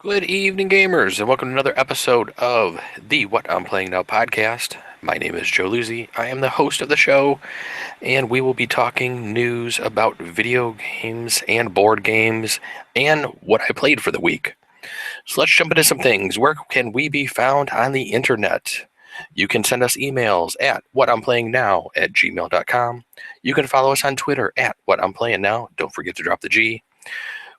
Good evening, gamers, and welcome to another episode of the What I'm Playing Now podcast. My name is Joe Luzzi. I am the host of the show, and we will be talking news about video games and board games and what I played for the week. So let's jump into some things. Where can we be found on the internet? You can send us emails at whatimplayingnow@gmail.com. You can follow us on Twitter at whatimplayingnow. Don't forget to drop the G.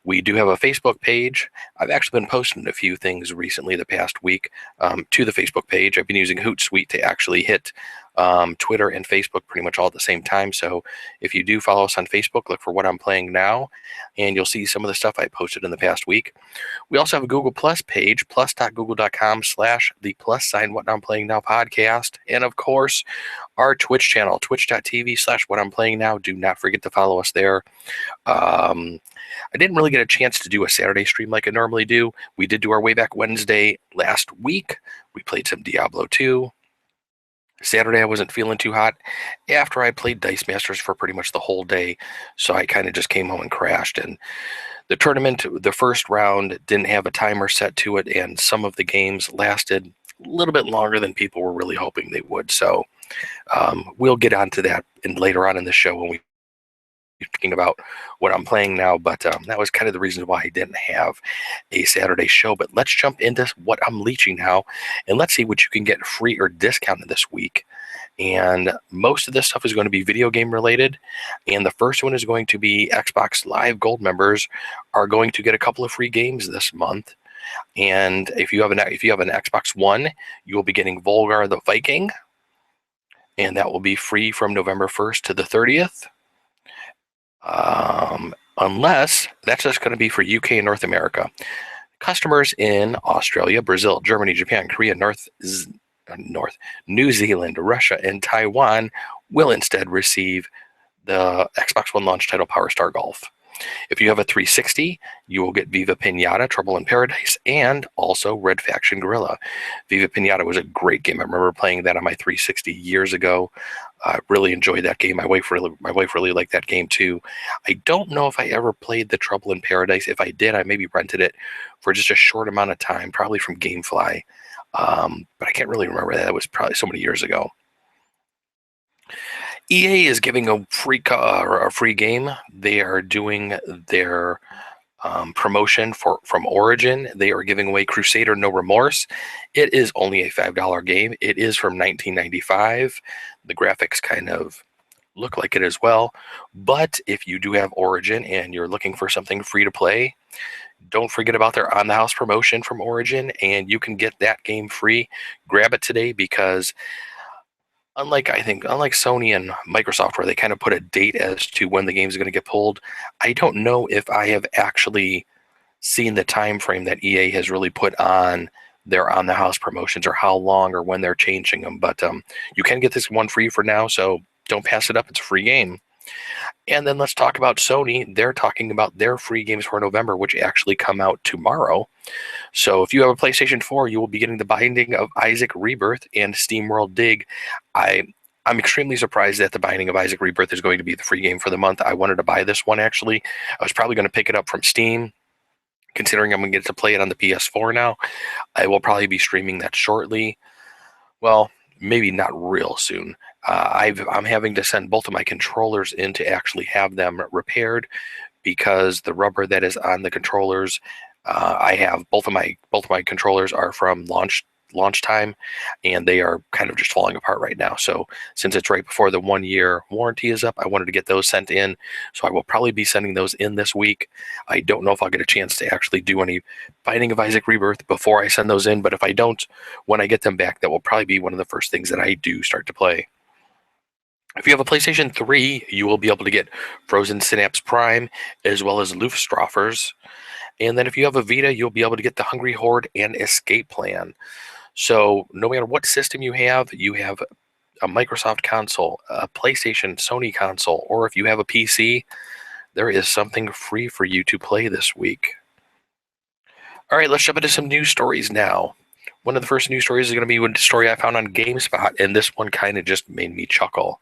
We do have a Facebook page. I've actually been posting a few things recently the past week to the Facebook page. I've been using Hootsuite to actually hit Twitter and Facebook pretty much all at the same time. So if you do follow us on Facebook, look for What I'm Playing Now, and you'll see some of the stuff I posted in the past week. We also have a Google Plus page, plus.google.com/the plus sign What I'm Playing Now podcast. And of course, our Twitch channel, twitch.tv/What I'm Playing Now. Do not forget to follow us there. I didn't really get a chance to do a Saturday stream like I normally do. We did do our Way Back Wednesday last week. We played some Diablo 2. Saturday I wasn't feeling too hot after I played Dice Masters for pretty much the whole day, so I kind of just came home and crashed. And the tournament, the first round, didn't have a timer set to it, and some of the games lasted a little bit longer than people were really hoping they would. So we'll get onto that later on in the show when we talking about what I'm playing now, but that was kind of the reason why I didn't have a Saturday show. But let's jump into what I'm leeching now, and let's see what you can get free or discounted this week. And most of this stuff is going to be video game related, and the first one is going to be Xbox Live Gold members are going to get a couple of free games this month. And if you have an Xbox One, you will be getting Volgar the Viking, and that will be free from November 1st to the 30th. Unless that's just going to be for UK and North America. Customers in Australia, Brazil, Germany, Japan, Korea, New Zealand, Russia, and Taiwan will instead receive the Xbox One launch title Power Star Golf. If you have a 360, you will get Viva Pinata, Trouble in Paradise, and also Red Faction Guerrilla. Viva Pinata was a great game. I remember playing that on my 360 years ago. I really enjoyed that game. My wife really liked that game too. I don't know if I ever played the Trouble in Paradise. If I did, I maybe rented it for just a short amount of time, probably from GameFly. But I can't really remember that. It was probably so many years ago. EA is giving a free game. They are doing their promotion from Origin. They are giving away Crusader No Remorse. It is only a $5 game. It is from 1995. The graphics kind of look like it as well. But if you do have Origin and you're looking for something free to play, don't forget about their on the house promotion from Origin, and you can get that game free. Grab it today because unlike Sony and Microsoft, where they kind of put a date as to when the game's going to get pulled, I don't know if I have actually seen the time frame that EA has really put on their on the house promotions, or how long or when they're changing them. But you can get this one free for now, so don't pass it up. It's a free game. And then let's talk about Sony. They're talking about their free games for November, which actually come out tomorrow. So if you have a PlayStation 4, you will be getting The Binding of Isaac Rebirth and SteamWorld Dig. I'm extremely surprised that The Binding of Isaac Rebirth is going to be the free game for the month. I wanted to buy this one, actually. I was probably going to pick it up from Steam. Considering I'm going to get to play it on the PS4 now, I will probably be streaming that shortly. Well, maybe not real soon. I'm having to send both of my controllers in to actually have them repaired because the rubber that is on the controllers, I have both of my controllers are from launch time, and they are kind of just falling apart right now. So since it's right before the 1-year warranty is up, I wanted to get those sent in. So I will probably be sending those in this week. I don't know if I'll get a chance to actually do any Binding of Isaac Rebirth before I send those in, but if I don't, when I get them back, that will probably be one of the first things that I do start to play. If you have a PlayStation 3, you will be able to get Frozen Synapse Prime as well as Luftstroffers. And then if you have a Vita, you'll be able to get the Hungry Horde and Escape Plan. So no matter what system you have a Microsoft console, a PlayStation, Sony console, or if you have a PC, there is something free for you to play this week. All right, let's jump into some news stories now. One of the first news stories is going to be a story I found on GameSpot, and this one kind of just made me chuckle.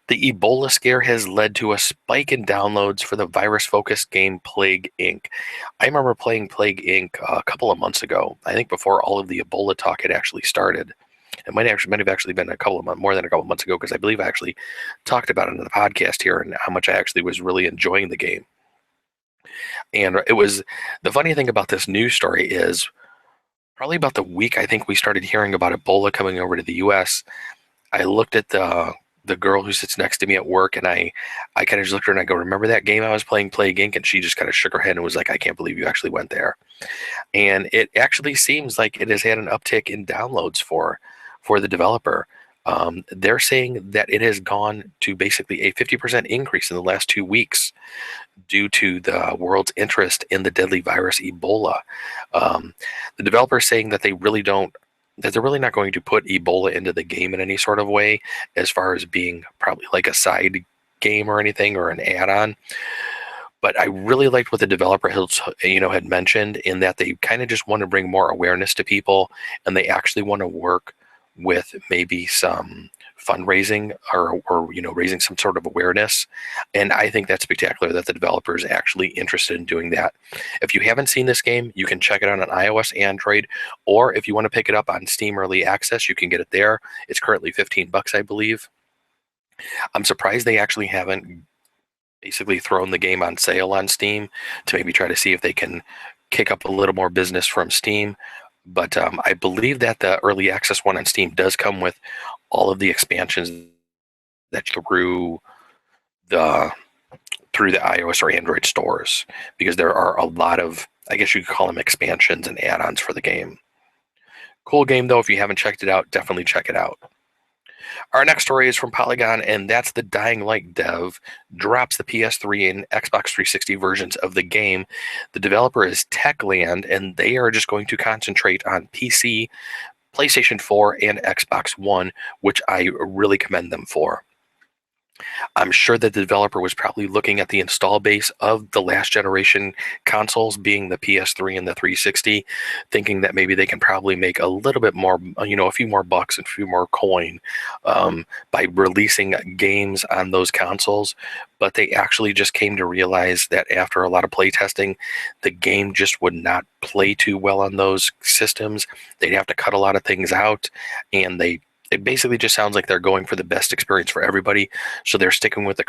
The Ebola scare has led to a spike in downloads for the virus-focused game Plague Inc. I remember playing Plague Inc. A couple of months ago. I think before all of the Ebola talk had actually started. It might have actually been a couple of months, more than a couple of months ago, because I believe I actually talked about it in the podcast here and how much I actually was really enjoying the game. And it was the funny thing about this news story is probably about the week I think we started hearing about Ebola coming over to the U.S. I looked at the girl who sits next to me at work, and I kind of just looked at her and I go, "Remember that game I was playing, Plague Inc?" And she just kind of shook her head and was like, "I can't believe you actually went there." And it actually seems like it has had an uptick in downloads for the developer. They're saying that it has gone to basically a 50% increase in the last 2 weeks due to the world's interest in the deadly virus Ebola. The developer is saying that they're really not going to put Ebola into the game in any sort of way, as far as being probably like a side game or anything or an add-on. But I really liked what the developer had mentioned, in that they kind of just want to bring more awareness to people, and they actually want to work with maybe some fundraising or raising some sort of awareness. And I think that's spectacular that the developer is actually interested in doing that. If you haven't seen this game, you can check it out on iOS, Android, or if you want to pick it up on Steam Early Access, you can get it there. It's currently $15, I believe. I'm surprised they actually haven't basically thrown the game on sale on Steam to maybe try to see if they can kick up a little more business from Steam. But I believe that the early access one on Steam does come with all of the expansions that the through the iOS or Android stores, because there are a lot of, I guess you could call them expansions and add-ons for the game. Cool game though. If you haven't checked it out, definitely check it out. Our next story is from Polygon, and that's the Dying Light dev drops the PS3 and Xbox 360 versions of the game. The developer is Techland, and they are just going to concentrate on PC, PlayStation 4, and Xbox One, which I really commend them for. I'm sure that the developer was probably looking at the install base of the last generation consoles, being the PS3 and the 360, thinking that maybe they can probably make a little bit more, a few more bucks and a few more coin by releasing games on those consoles. But they actually just came to realize that after a lot of play testing, the game just would not play too well on those systems. They'd have to cut a lot of things out, and it basically just sounds like they're going for the best experience for everybody. So they're sticking with the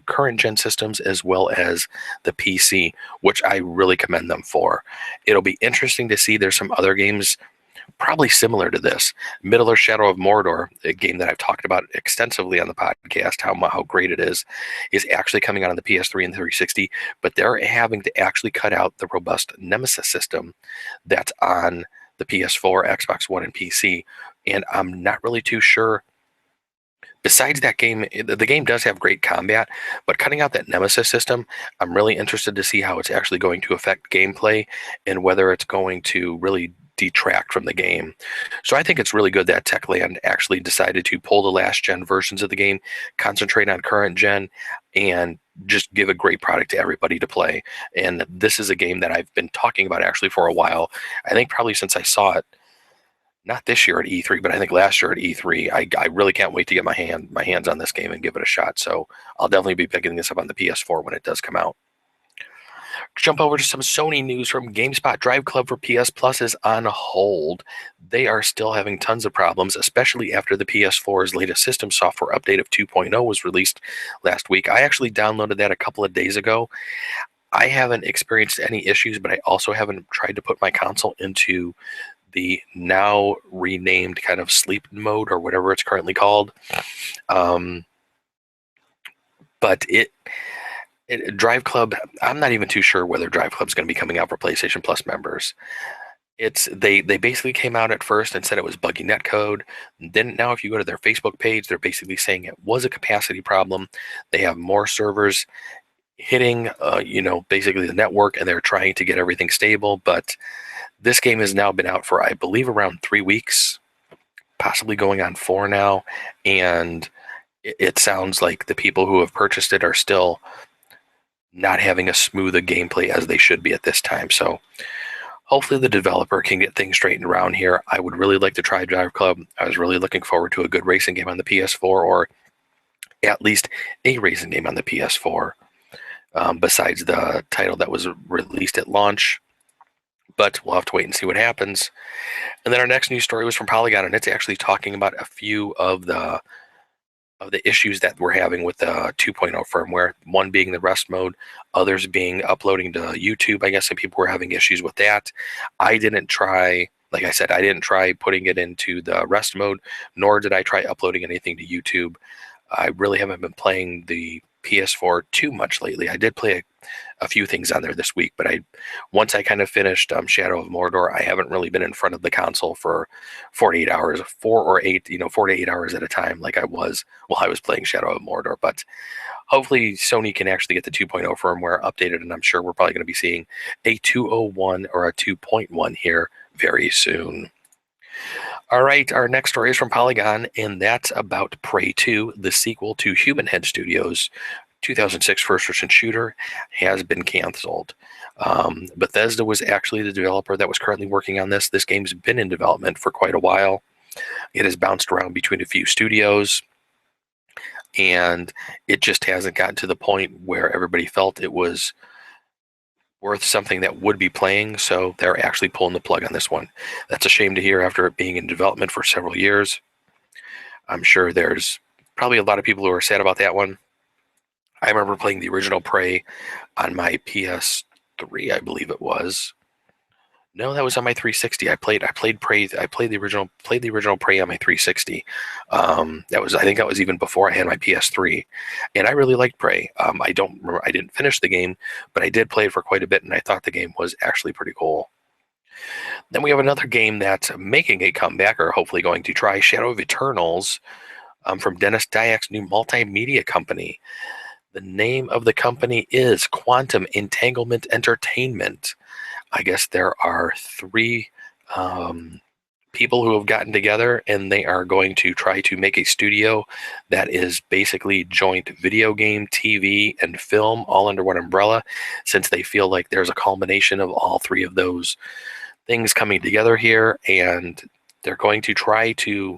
current gen systems as well as the PC, which I really commend them for. It'll be interesting to see. There's some other games probably similar to this. Middle-earth: Shadow of Mordor, a game that I've talked about extensively on the podcast, how great it is actually coming out on the PS3 and 360, but they're having to actually cut out the robust Nemesis system that's on the PS4, Xbox One, and PC. And I'm not really too sure. Besides that game, the game does have great combat, but cutting out that Nemesis system, I'm really interested to see how it's actually going to affect gameplay and whether it's going to really detract from the game. So I think it's really good that Techland actually decided to pull the last gen versions of the game, concentrate on current gen, and just give a great product to everybody to play. And this is a game that I've been talking about actually for a while. I think probably since I saw it, not this year at E3, but I think last year at E3. I really can't wait to get my hands on this game and give it a shot. So I'll definitely be picking this up on the PS4 when it does come out. Jump over to some Sony news from GameSpot. Drive Club for PS Plus is on hold. They are still having tons of problems, especially after the PS4's latest system software update of 2.0 was released last week. I actually downloaded that a couple of days ago. I haven't experienced any issues, but I also haven't tried to put my console into the now renamed kind of sleep mode or whatever it's currently called. But Drive Club, I'm not even too sure whether Drive Club is going to be coming out for PlayStation Plus members. They basically came out at first and said it was buggy netcode. Then now if you go to their Facebook page, they're basically saying it was a capacity problem. They have more servers hitting basically the network, and they're trying to get everything stable. But this game has now been out for, I believe, around 3 weeks, possibly going on 4 now, and it sounds like the people who have purchased it are still not having as smooth a gameplay as they should be at this time. So hopefully the developer can get things straightened around here. I would really like to try Drive Club. I was really looking forward to a good racing game on the PS4 or at least a racing game on the PS4, besides the title that was released at launch. But we'll have to wait and see what happens. And then our next news story was from Polygon, and it's actually talking about a few of the issues that we're having with the 2.0 firmware. One being the rest mode, others being uploading to YouTube. I guess some people were having issues with that. I didn't try, like I said, I didn't try putting it into the rest mode, nor did I try uploading anything to YouTube. I really haven't been playing the PS4 too much lately. I did play a few things on there this week, but once I kind of finished Shadow of Mordor, I haven't really been in front of the console for 48 hours, 4 to 8 hours at a time, like I was while I was playing Shadow of Mordor. But hopefully Sony can actually get the 2.0 firmware updated, and I'm sure we're probably going to be seeing a 2.01 or a 2.1 here very soon. All right, our next story is from Polygon, and that's about Prey 2, the sequel to Human Head Studios' 2006 first-person shooter, has been canceled. Bethesda was actually the developer that was currently working on this. This game's been in development for quite a while. It has bounced around between a few studios, and it just hasn't gotten to the point where everybody felt it was worth something that would be playing, so they're actually pulling the plug on this one. That's a shame to hear after it being in development for several years. I'm sure there's probably a lot of people who are sad about that one. I remember playing the original Prey on my PS3, I believe it was. No, that was on my 360. I played Prey. I played the original Prey on my 360. I think that was even before I had my PS3, and I really liked Prey. I don't remember. I didn't finish the game, but I did play it for quite a bit, and I thought the game was actually pretty cool. Then we have another game that's making a comeback, or hopefully going to try, Shadow of Eternals, from Dennis Dyak's new multimedia company. The name of the company is Quantum Entanglement Entertainment. I guess there are three people who have gotten together, and they are going to try to make a studio that is basically joint video game, TV, and film all under one umbrella, since they feel like there's a culmination of all three of those things coming together here, and they're going to try to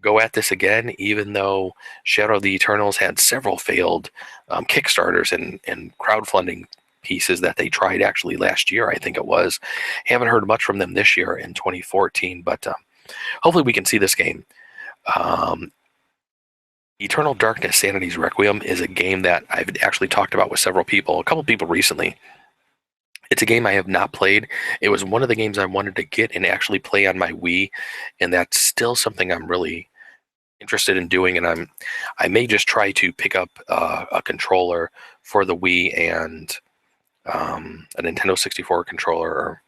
go at this again, even though Shadow of the Eternals had several failed Kickstarters and crowdfunding pieces that they tried actually last year, I think it was. Haven't heard much from them this year in 2014, but hopefully we can see this game. Eternal Darkness Sanity's Requiem is a game that I've actually talked about with several people, a couple people recently. It's a game I have not played. It was one of the games I wanted to get and actually play on my Wii, and that's still something I'm really interested in doing, and I may just try to pick up a controller for the Wii and a Nintendo 64 controller, or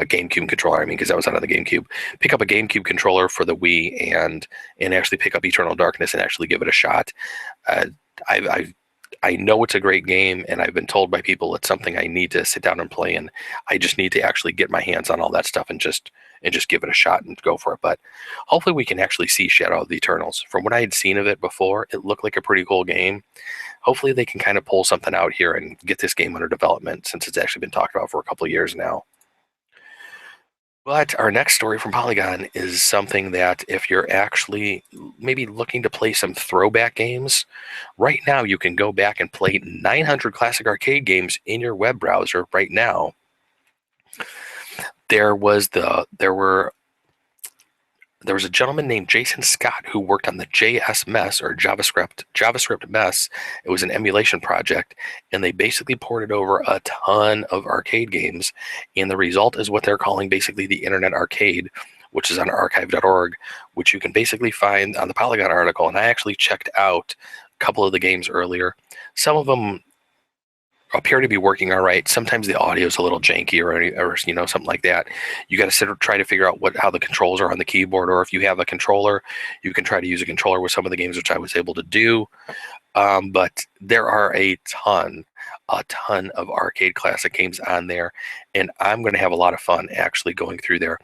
a GameCube controller, because that was on the GameCube. Pick up a GameCube controller for the Wii and actually pick up Eternal Darkness and actually give it a shot. I know it's a great game, and I've been told by people it's something I need to sit down and play, and I just need to actually get my hands on all that stuff and just give it a shot and go for it. But hopefully we can actually see Shadow of the Eternals. From what I had seen of it before, it looked like a pretty cool game. Hopefully they can kind of pull something out here and get this game under development, since it's actually been talked about for a couple of years now. But our next story from Polygon is something that if you're actually maybe looking to play some throwback games, right now you can go back and play 900 classic arcade games in your web browser right now. There was a gentleman named Jason Scott who worked on the JS Mess, or JavaScript Mess. It was an emulation project, and they basically ported over a ton of arcade games, and the result is what they're calling basically the Internet Arcade, which is on archive.org, which you can basically find on the Polygon article. And I actually checked out a couple of the games earlier. Some of them appear to be working all right. Sometimes the audio is a little janky or something like that. You got to try to figure out how the controls are on the keyboard, or if you have a controller, you can try to use a controller with some of the games, which I was able to do. But there are a ton of arcade classic games on there, and I'm going to have a lot of fun actually going through there.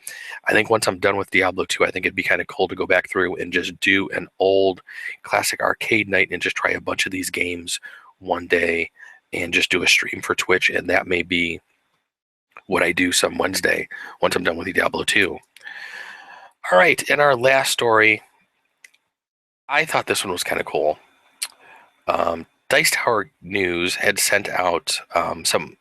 I think once I'm done with Diablo 2, I think it'd be kind of cool to go back through and just do an old classic arcade night and just try a bunch of these games one day and just do a stream for Twitch, and that may be what I do some Wednesday once I'm done with Diablo 2. All right, and our last story, I thought this one was kind of cool. Dice Tower News had sent out some.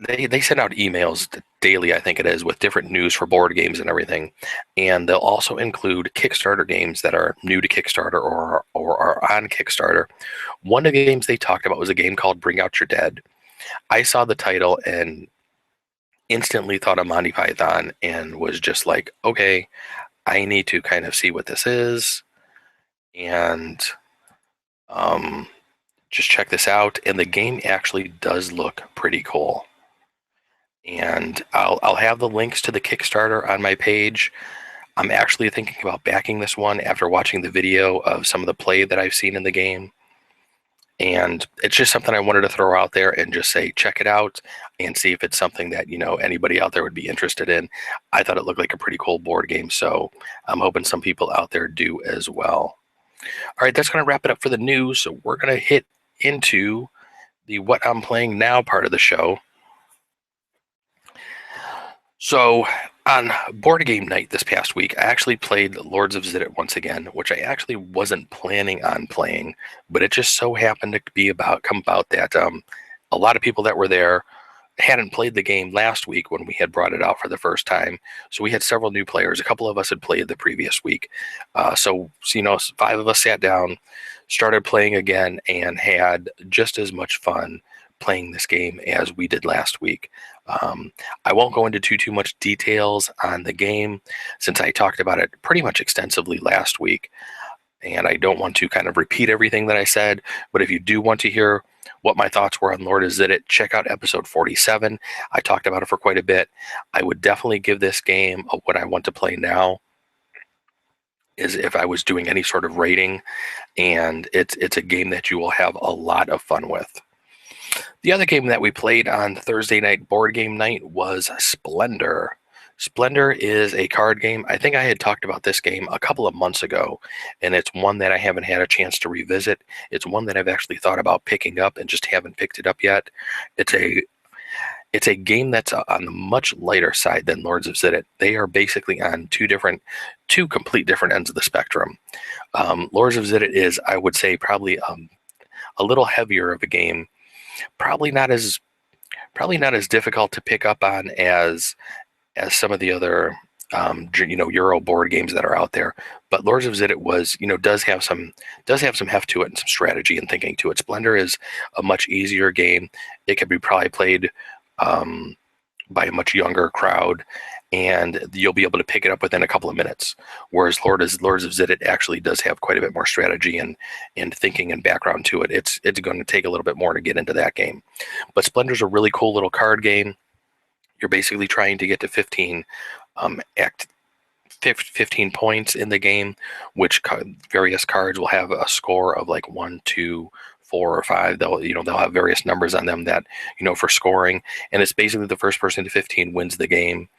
They send out emails daily, I think it is, with different news for board games and everything, and they'll also include Kickstarter games that are new to Kickstarter or are on Kickstarter. One of the games they talked about was a game called Bring Out Your Dead. I saw the title and instantly thought of Monty Python and was just like, okay, I need to kind of see what this is and um, just check this out. And the game actually does look pretty cool. And I'll have the links to the Kickstarter on my page. I'm actually thinking about backing this one after watching the video of some of the play that I've seen in the game. And it's just something I wanted to throw out there and just say, check it out and see if it's something that, anybody out there would be interested in. I thought it looked like a pretty cool board game, so I'm hoping some people out there do as well. All right, that's going to wrap it up for the news. So we're going to hit into the what I'm playing now part of the show. So on board game night this past week, I actually played Lords of Ziddit once again, which I actually wasn't planning on playing, but it just so happened to come about that a lot of people that were there hadn't played the game last week when we had brought it out for the first time. So we had several new players. A couple of us had played the previous week. So 5 of us sat down, started playing again, and had just as much fun playing this game as we did last week. I won't go into too much details on the game since I talked about it pretty much extensively last week. And I don't want to kind of repeat everything that I said, but if you do want to hear what my thoughts were on Lord of Ziddit, check out episode 47. I talked about it for quite a bit. I would definitely give this game what I want to play now is if I was doing any sort of rating, and it's a game that you will have a lot of fun with. The other game that we played on Thursday night board game night was Splendor. Splendor is a card game. I think I had talked about this game a couple of months ago, and it's one that I haven't had a chance to revisit. It's one that I've actually thought about picking up and just haven't picked it up yet. It's a game that's on the much lighter side than Lords of Ziddit. They are basically on two complete different ends of the spectrum. Lords of Ziddit is, I would say, probably a little heavier of a game. Probably not as difficult to pick up on as some of the other Euro board games that are out there. But Lords of Ziddit does have some heft to it and some strategy and thinking to it. Splendor is a much easier game. It could be probably played by a much younger crowd, and you'll be able to pick it up within a couple of minutes. Whereas Lords of Ziddit actually does have quite a bit more strategy and thinking and background to it. It's going to take a little bit more to get into that game. But Splendor's a really cool little card game. You're basically trying to get to 15 points in the game, which various cards will have a score of like 1, 2, 4, or 5. They'll have various numbers on them that for scoring, and it's basically the first person to 15 wins the game.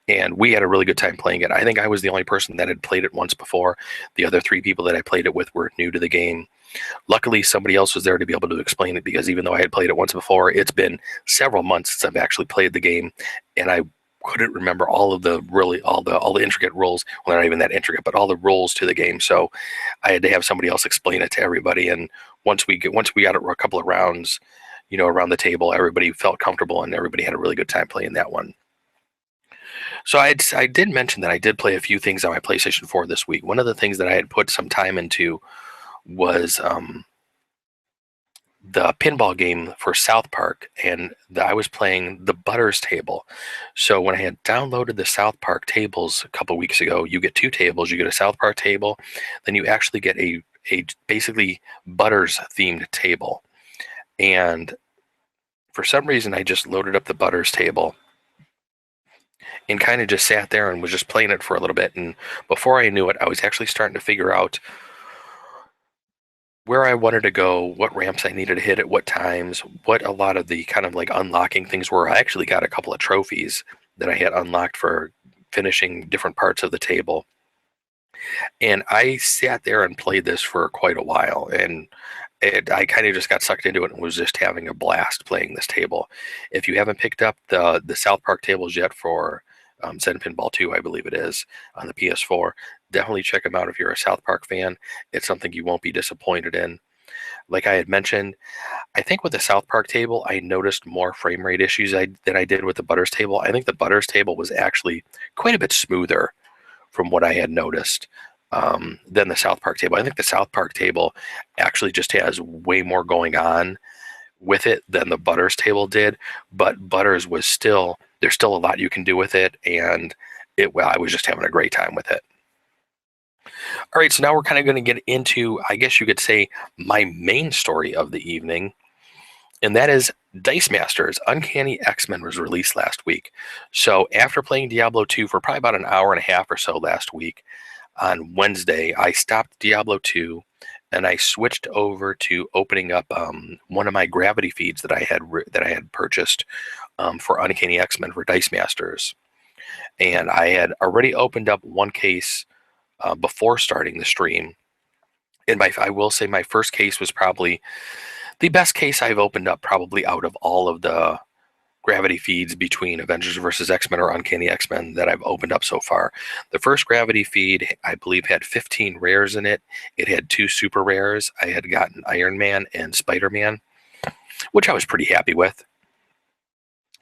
And we had a really good time playing it. I think I was the only person that had played it once before. The other 3 people that I played it with were new to the game. Luckily, somebody else was there to be able to explain it, because even though I had played it once before, it's been several months since I've actually played the game, and I couldn't remember all the intricate rules. Well, not even that intricate, but all the rules to the game. So I had to have somebody else explain it to everybody. And once we got it a couple of rounds, around the table, everybody felt comfortable and everybody had a really good time playing that one. So I did mention that I did play a few things on my PlayStation 4 this week. One of the things that I had put some time into was the pinball game for South Park, and I was playing the Butters table. So when I had downloaded the South Park tables a couple weeks ago, you get 2 tables. You get a South Park table, then you actually get a basically Butters themed table. And for some reason, I just loaded up the Butters table and kind of just sat there and was just playing it for a little bit. And before I knew it, I was actually starting to figure out where I wanted to go, what ramps I needed to hit at what times, what a lot of the kind of like unlocking things were. I actually got a couple of trophies that I had unlocked for finishing different parts of the table. And I sat there and played this for quite a while, and I kind of just got sucked into it and was just having a blast playing this table. If you haven't picked up the South Park tables yet for Zen Pinball 2, I believe it is, on the PS4, definitely check them out if you're a South Park fan. It's something you won't be disappointed in. Like I had mentioned, I think with the South Park table, I noticed more frame rate issues than I did with the Butters table. I think the Butters table was actually quite a bit smoother from what I had noticed than the South Park table. I think the South Park table actually just has way more going on with it than the Butters table did, but Butters was still, there's still a lot you can do with it, and well, I was just having a great time with it. All right, so now we're kind of going to get into, I guess you could say, my main story of the evening, and that is Dice Masters Uncanny X-Men was released last week. So after playing Diablo 2 for probably about an hour and a half or so last week, on Wednesday, I stopped Diablo 2 and I switched over to opening up one of my gravity feeds that I had purchased for Uncanny X-Men for Dice Masters. And I had already opened up one case before starting the stream. And I will say my first case was probably the best case I've opened up, probably out of all of the gravity feeds between Avengers vs. X-Men or Uncanny X-Men that I've opened up so far. The first gravity feed, I believe, had 15 rares in it. It had 2 super rares. I had gotten Iron Man and Spider-Man, which I was pretty happy with.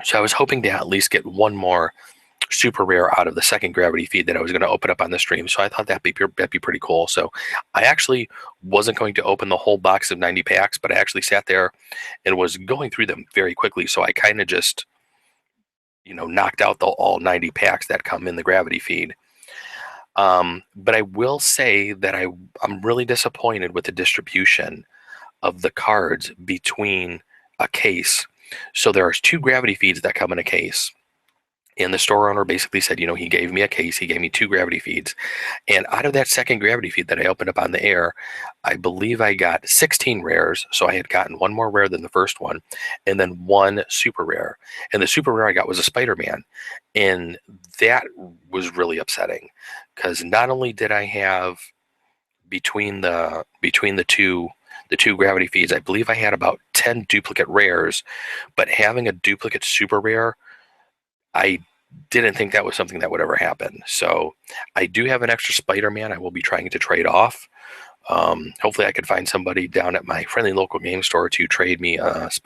So I was hoping to at least get one more super rare out of the second gravity feed that I was going to open up on the stream. So I thought that'd be pretty cool. So I actually wasn't going to open the whole box of 90 packs, but I actually sat there and was going through them very quickly. So I kind of just, knocked out all 90 packs that come in the gravity feed. But I will say that I'm really disappointed with the distribution of the cards between a case. So there's 2 gravity feeds that come in a case. And the store owner basically said, he gave me a case, he gave me 2 gravity feeds. And out of that second gravity feed that I opened up on the air, I believe I got 16 rares. So I had gotten 1 more rare than the first one, and then 1 super rare. And the super rare I got was a Spider-Man. And that was really upsetting because not only did I have between the two gravity feeds, I believe I had about 10 duplicate rares, but having a duplicate super rare, I didn't think that was something that would ever happen. So I do have an extra Spider-Man I will be trying to trade off. Hopefully I could find somebody down at my friendly local game store to trade off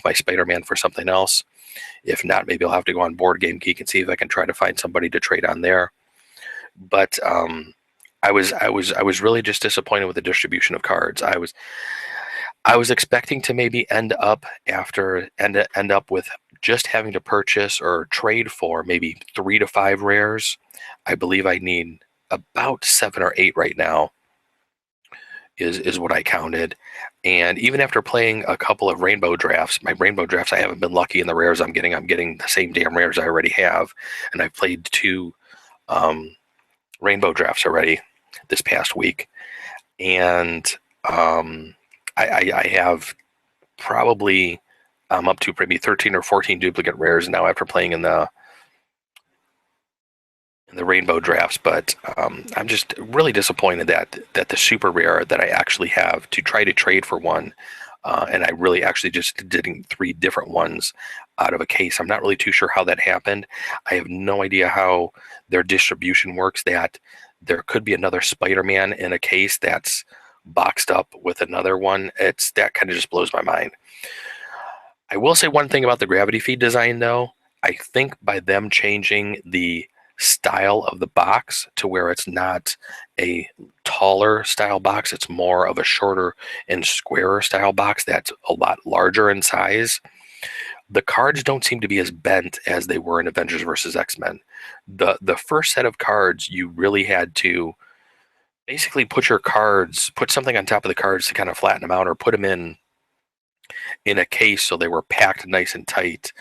my Spider-Man for something else. If not, maybe I'll have to go on Board Game Geek and see if I can try to find somebody to trade on there. But I was really just disappointed with the distribution of cards. I was expecting to maybe end up with just having to purchase or trade for maybe 3 to 5 rares. I believe I need about 7 or 8 right now is what I counted. And even after playing a couple of rainbow drafts, my rainbow drafts, I haven't been lucky in the rares I'm getting. I'm getting the same damn rares I already have. And I've played 2 rainbow drafts already this past week. And I have probably up to maybe 13 or 14 duplicate rares now after playing in the rainbow drafts. But I'm just really disappointed that the super rare that I actually have to try to trade for one, and I really actually just did 3 different ones out of a case. I'm not really too sure how that happened. I have no idea how their distribution works, that there could be another Spider-Man in a case that's boxed up with another one. That kind of just blows my mind. I will say one thing about the gravity feed design, though. I think by them changing the style of the box to where it's not a taller style box, it's more of a shorter and squarer style box that's a lot larger in size. The cards don't seem to be as bent as they were in Avengers vs. X-Men. The first set of cards, you really had to basically put something on top of the cards to kind of flatten them out, or put them in a case so they were packed nice and tight,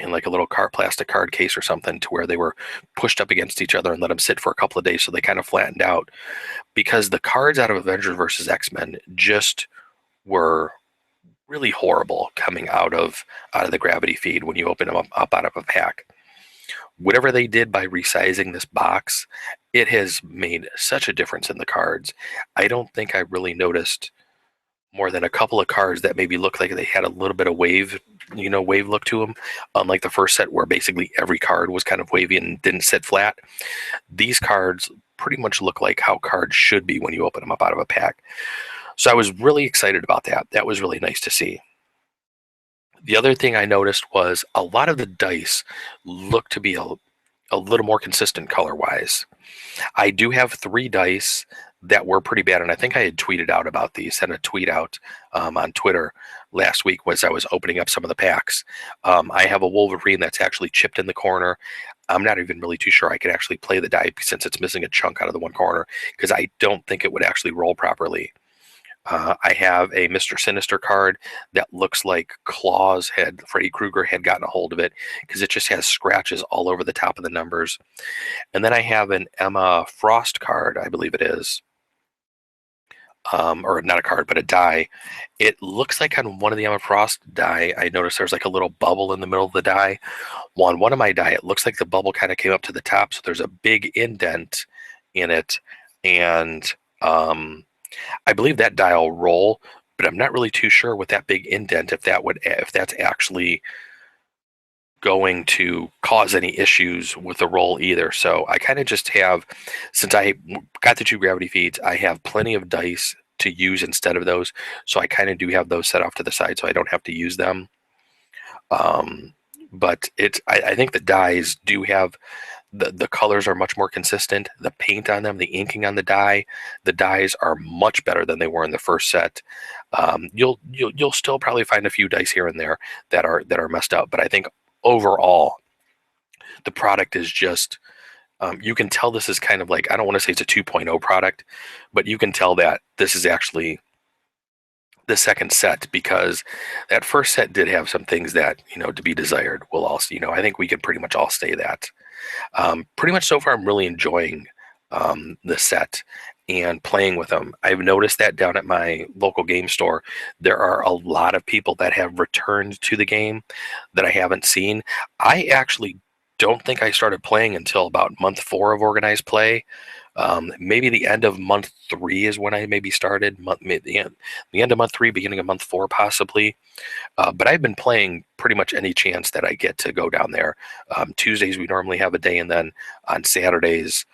in like a little plastic card case or something, to where they were pushed up against each other and let them sit for a couple of days so they kind of flattened out. Because the cards out of Avengers vs. X-Men just were really horrible coming out of the gravity feed when you open them up out of a pack. Whatever they did by resizing this box, it has made such a difference in the cards. I don't think I really noticed more than a couple of cards that maybe looked like they had a little bit of wave look to them. Unlike the first set where basically every card was kind of wavy and didn't sit flat. These cards pretty much look like how cards should be when you open them up out of a pack. So I was really excited about that. That was really nice to see. The other thing I noticed was a lot of the dice look to be a little more consistent color wise. I do have three dice that were pretty bad, and I think I had tweeted out about these, sent a tweet out on Twitter last week as I was opening up some of the packs. I have a Wolverine that's actually chipped in the corner. I'm not even really too sure I could actually play the die since it's missing a chunk out of the one corner because I don't think it would actually roll properly. I have a Mr. Sinister card that looks like Freddy Krueger had gotten a hold of it because it just has scratches all over the top of the numbers. And then I have an Emma Frost card, I believe it is, or not a card, but a die. It looks like on one of the Emma Frost die, I noticed there's like a little bubble in the middle of the die. Well, on one of my die, it looks like the bubble kind of came up to the top, so there's a big indent in it, and I believe that die will roll, but I'm not really too sure with that big indent if that's actually going to cause any issues with the roll either. So I kind of just have, since I got the two gravity feeds, I have plenty of dice to use instead of those. So I kind of do have those set off to the side so I don't have to use them. But I think the dies do have the colors are much more consistent. The paint on them, the inking on the dies are much better than they were in the first set. You'll still probably find a few dice here and there that are messed up, but I think overall the product is just you can tell this is kind of like, I don't want to say it's a 2.0 product, but you can tell that this is actually the second set because that first set did have some things that to be desired. We'll all I think we can pretty much all say that. Pretty much so far, I'm really enjoying the set and playing with them. I've noticed that down at my local game store, there are a lot of people that have returned to the game that I haven't seen. I actually don't think I started playing until about month 4 of organized play. Maybe the end of month 3 is when I maybe started. The end of month 3, beginning of month 4, possibly. But I've been playing pretty much any chance that I get to go down there. Tuesdays we normally have a day, and then on Saturdays,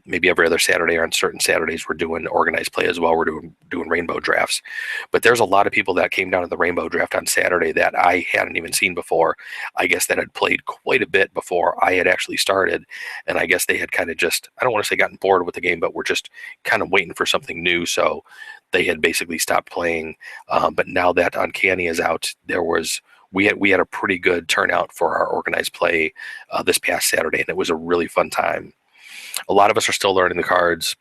maybe every other Saturday or on certain Saturdays, we're doing organized play as well. We're doing rainbow drafts. But there's a lot of people that came down to the rainbow draft on Saturday that I hadn't even seen before. I guess that had played quite a bit before I had actually started, and I guess they had kind of just, I don't want to say gotten bored with the game, but were just kind of waiting for something new. So they had basically stopped playing. But now that Uncanny is out, we had a pretty good turnout for our organized play this past Saturday, and it was a really fun time. A lot of us are still learning the cards.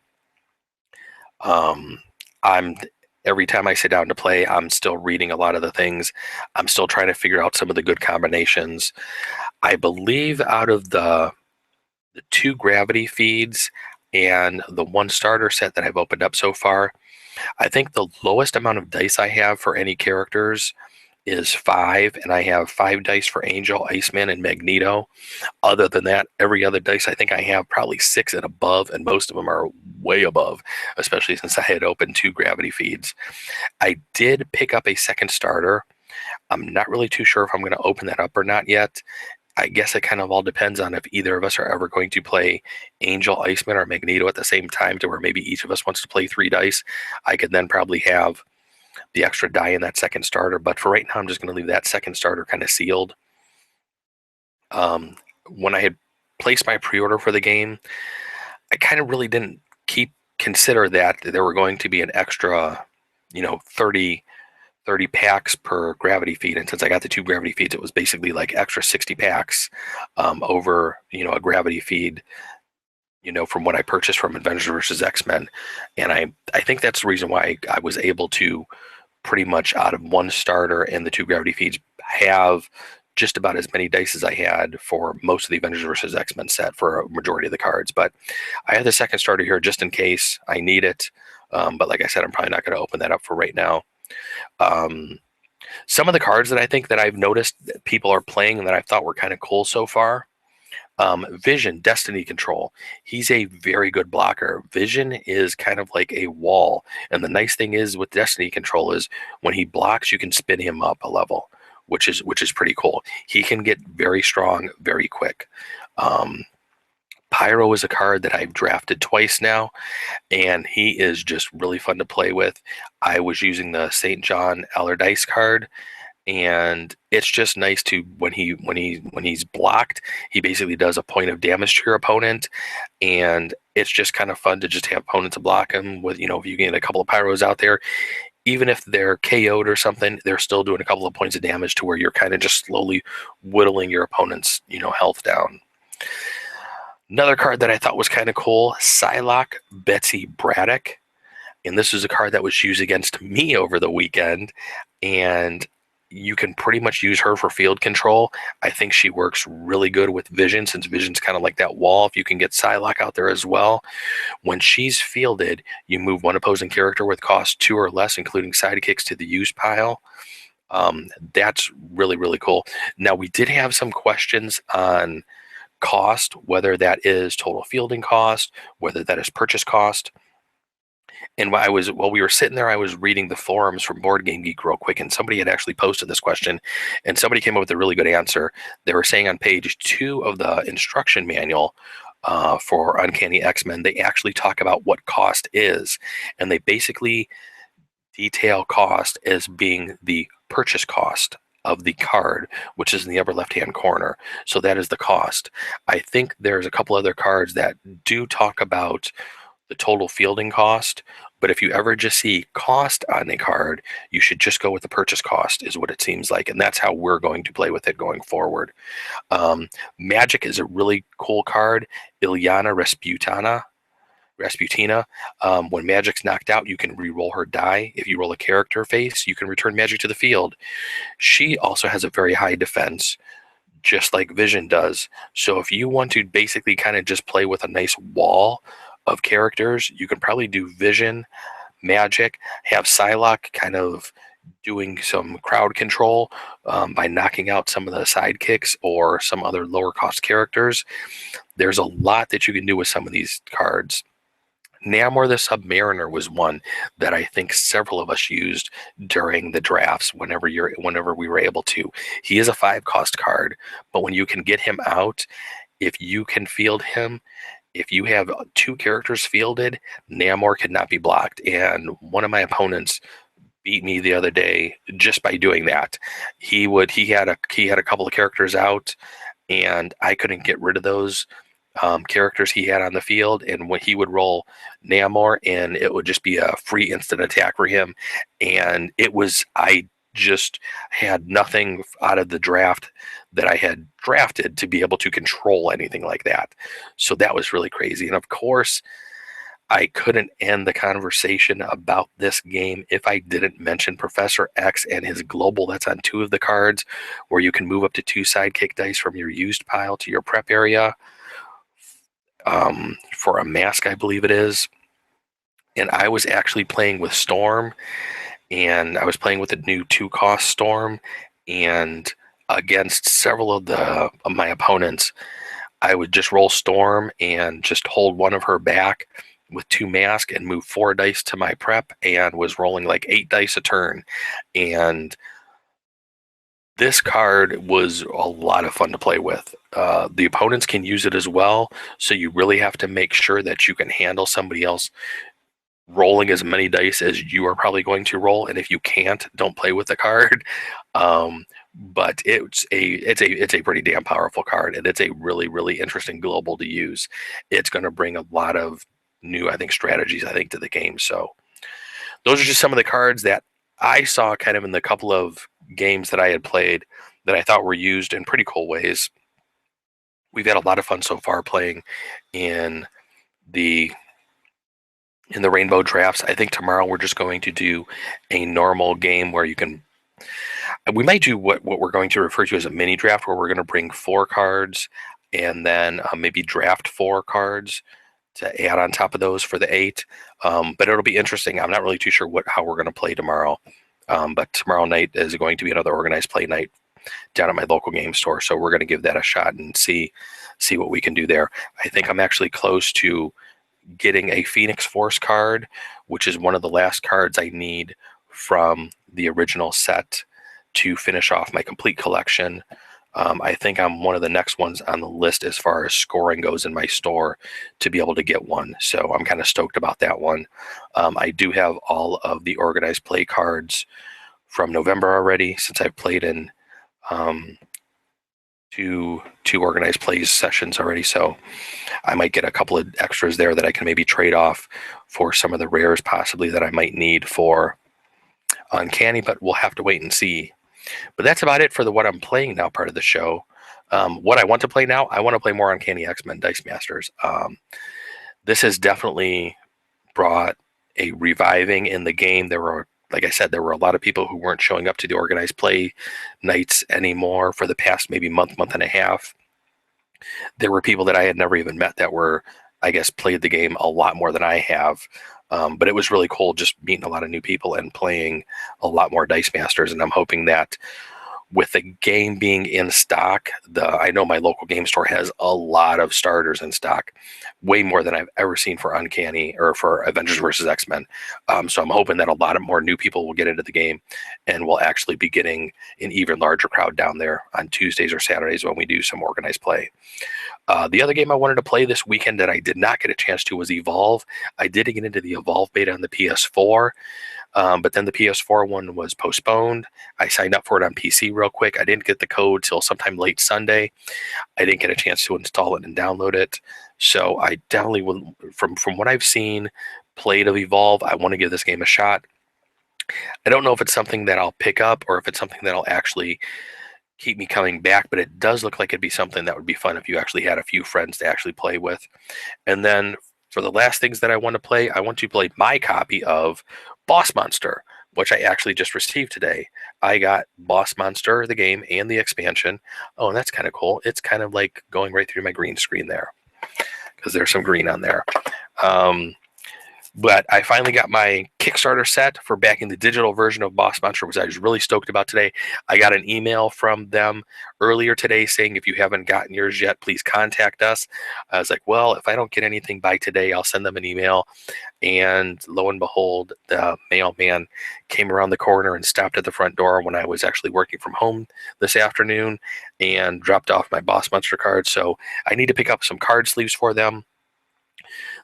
I'm every time I sit down to play, I'm still reading a lot of the things. I'm still trying to figure out some of the good combinations. I believe out of the 2 gravity feeds and the 1 starter set that I've opened up so far, I think the lowest amount of dice I have for any characters is 5, and I have 5 dice for Angel, Iceman, and Magneto. Other than that, every other dice I think I have probably 6 and above, and most of them are way above, especially since I had opened 2 gravity feeds. I did pick up a second starter. I'm not really too sure if I'm going to open that up or not yet. I guess it kind of all depends on if either of us are ever going to play Angel, Iceman, or Magneto at the same time, to where maybe each of us wants to play 3 dice. I could then probably have the extra die in that second starter. But for right now, I'm just going to leave that second starter kind of sealed. When I had placed my pre-order for the game, I kind of really didn't consider that there were going to be an extra, 30 packs per gravity feed. And since I got the 2 gravity feeds, it was basically like extra 60 packs over, a gravity feed, from what I purchased from Avengers vs. X-Men. And I think that's the reason why I was able to pretty much out of 1 starter and the 2 gravity feeds have just about as many dice as I had for most of the Avengers vs. X-Men set for a majority of the cards. But I have the second starter here just in case I need it. But like I said, I'm probably not going to open that up for right now. Some of the cards that I think that I've noticed that people are playing and that I thought were kind of cool so far. Vision, Destiny Control. He's a very good blocker. Vision is kind of like a wall. And the nice thing is with Destiny Control is when he blocks, you can spin him up a level, which is pretty cool. He can get very strong very quick. Pyro is a card that I've drafted twice now, and he is just really fun to play with. I was using the St. John Allardyce card, and it's just nice to when he's blocked, he basically does a point of damage to your opponent, and it's just kind of fun to just have opponents to block him with, if you get a couple of Pyros out there, even if they're KO'd or something, they're still doing a couple of points of damage to where you're kind of just slowly whittling your opponent's, health down. Another card that I thought was kind of cool, Psylocke Betsy Braddock. And this is a card that was used against me over the weekend. And you can pretty much use her for field control. I think she works really good with Vision, since Vision's kind of like that wall. If you can get Psylocke out there as well. When she's fielded, you move one opposing character with cost 2 or less, including sidekicks, to the use pile. That's really, really cool. Now, we did have some questions on cost, whether that is total fielding cost, whether that is purchase cost. And while we were sitting there, I was reading the forums from Board Game Geek real quick, and somebody had actually posted this question, and somebody came up with a really good answer. They were saying on page 2 of the instruction manual for Uncanny X-Men, they actually talk about what cost is, and they basically detail cost as being the purchase cost of the card, which is in the upper left-hand corner. So that is the cost. I think there's a couple other cards that do talk about the total fielding cost, but if you ever just see cost on a card, you should just go with the purchase cost, is what it seems like, and that's how we're going to play with it going forward. Magic is a really cool card, Ilyana Rasputina. When Magic's knocked out, you can re-roll her die. If you roll a character face, you can return Magic to the field. She also has a very high defense, just like Vision does. So if you want to basically kind of just play with a nice wall of characters, you can probably do Vision, Magic, have Psylocke kind of doing some crowd control by knocking out some of the sidekicks or some other lower cost characters. There's a lot that you can do with some of these cards. Namor the Submariner was one that I think several of us used during the drafts whenever we were able to. He is a 5-cost card, but when you can get him out, if you can field him, if you have 2 characters fielded, Namor cannot be blocked. And one of my opponents beat me the other day just by doing that. He had a couple of characters out, and I couldn't get rid of those characters he had on the field, and when he would roll Namor, and it would just be a free instant attack for him. And I just had nothing out of the draft that I had drafted to be able to control anything like that. So that was really crazy. And of course, I couldn't end the conversation about this game if I didn't mention Professor X and his global that's on 2 of the cards, where you can move up to 2 sidekick dice from your used pile to your prep area for a mask, I believe it is. And I was actually playing with Storm, and I was playing with the new 2-cost Storm, and against several of my opponents, I would just roll Storm and just hold one of her back with 2 mask and move 4 dice to my prep, and was rolling like 8 dice a turn. And this card was a lot of fun to play with. The opponents can use it as well, so you really have to make sure that you can handle somebody else rolling as many dice as you are probably going to roll, and if you can't, don't play with the card. But it's a pretty damn powerful card, and it's a really, really interesting global to use. It's going to bring a lot of new, I think, strategies, to the game. So those are just some of the cards that I saw kind of in the couple of games that I had played that I thought were used in pretty cool ways. We've had a lot of fun so far playing in the rainbow drafts. I think tomorrow we're just going to do a normal game where we might do what we're going to refer to as a mini draft, where we're going to bring 4 cards and then maybe draft 4 cards to add on top of those for the 8. But it'll be interesting. I'm not really too sure how we're going to play tomorrow. But tomorrow night is going to be another organized play night down at my local game store. So we're going to give that a shot and see what we can do there. I think I'm actually close to getting a Phoenix Force card, which is one of the last cards I need from the original set to finish off my complete collection I think I'm one of the next ones on the list as far as scoring goes in my store to be able to get one. So I'm kind of stoked about that one. I do have all of the organized play cards from November already, since I've played in um, two organized plays sessions already. So I might get a couple of extras there that I can maybe trade off for some of the rares possibly that I might need for Uncanny, but we'll have to wait and see. But that's about it for the what I'm playing now part of the show. What I want to play now, I want to play more Uncanny X-Men Dice Masters. This has definitely brought a reviving in the game. There were, like I said, there were a lot of people who weren't showing up to the organized play nights anymore for the past maybe month and a half. There were people that I had never even met that were, I guess, played the game a lot more than I have. But it was really cool just meeting a lot of new people and playing a lot more Dice Masters. And I'm hoping that with the game being in stock, I know my local game store has a lot of starters in stock, way more than I've ever seen for Uncanny or for Avengers versus X-Men. So I'm hoping that a lot of more new people will get into the game, and we'll actually be getting an even larger crowd down there on Tuesdays or Saturdays when we do some organized play. The other game I wanted to play this weekend that I did not get a chance to was Evolve. I did get into the Evolve beta on the PS4. But then the PS4 one was postponed. I signed up for it on PC real quick. I didn't get the code till sometime late Sunday. I didn't get a chance to install it and download it. So I definitely will, from what I've seen, played of Evolve, I want to give this game a shot. I don't know if it's something that I'll pick up or if it's something that'll actually keep me coming back, but it does look like it'd be something that would be fun if you actually had a few friends to actually play with. And then for the last things that I want to play my copy of Boss Monster, which I actually just received today. I got Boss Monster, the game, and the expansion. Oh, and that's kind of cool. It's kind of like going right through my green screen there because there's some green on there. But I finally got my Kickstarter set for backing the digital version of Boss Monster, which I was really stoked about today. I got an email from them earlier today saying, if you haven't gotten yours yet, please contact us. I was like, well, if I don't get anything by today, I'll send them an email. And lo and behold, the mailman came around the corner and stopped at the front door when I was actually working from home this afternoon and dropped off my Boss Monster cards. So I need to pick up some card sleeves for them.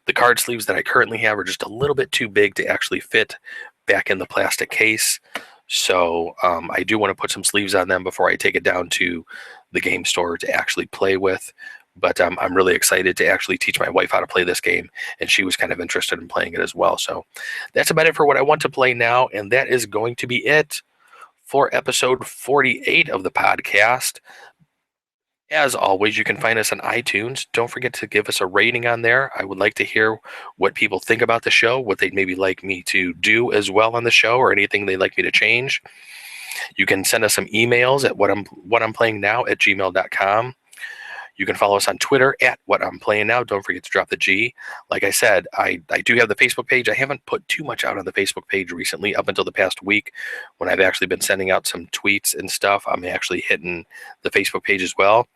The card sleeves that I currently have are just a little bit too big to actually fit back in the plastic case. So I do want to put some sleeves on them before I take it down to the game store to actually play with. But I'm really excited to actually teach my wife how to play this game, and she was kind of interested in playing it as well. So that's about it for what I want to play now, and that is going to be it for episode 48 of the podcast. As always, you can find us on iTunes. Don't forget to give us a rating on there. I would like to hear what people think about the show, what they'd maybe like me to do as well on the show, or anything they'd like me to change. You can send us some emails at whatimplayingnow@gmail.com. You can follow us on Twitter at What I'm Playing Now. Don't forget to drop the G. Like I said, I do have the Facebook page. I haven't put too much out on the Facebook page recently up until the past week when I've actually been sending out some tweets and stuff. I'm actually hitting the Facebook page as well.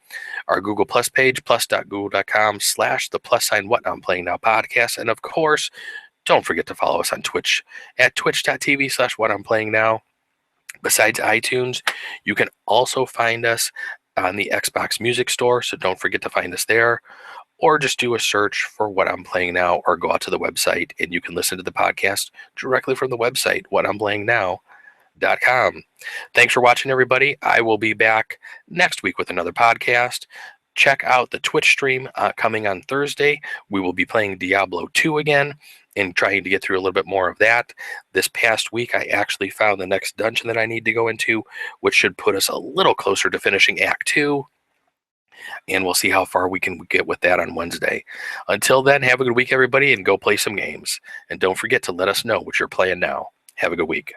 Our Google Plus page, plus.google.com/the +sign What I'm Playing Now podcast. And of course, don't forget to follow us on Twitch at twitch.tv/What I'm Playing Now. Besides iTunes, you can also find us on the Xbox Music Store, so don't forget to find us there, or just do a search for What I'm Playing Now, or go out to the website and you can listen to the podcast directly from the website, whatimplayingnow.com. Thanks for watching, everybody. I will be back next week with another podcast. Check out the Twitch stream coming on Thursday. We will be playing Diablo 2 again and trying to get through a little bit more of that. This past week, I actually found the next dungeon that I need to go into, which should put us a little closer to finishing Act 2. And we'll see how far we can get with that on Wednesday. Until then, have a good week, everybody, and go play some games. And don't forget to let us know what you're playing now. Have a good week.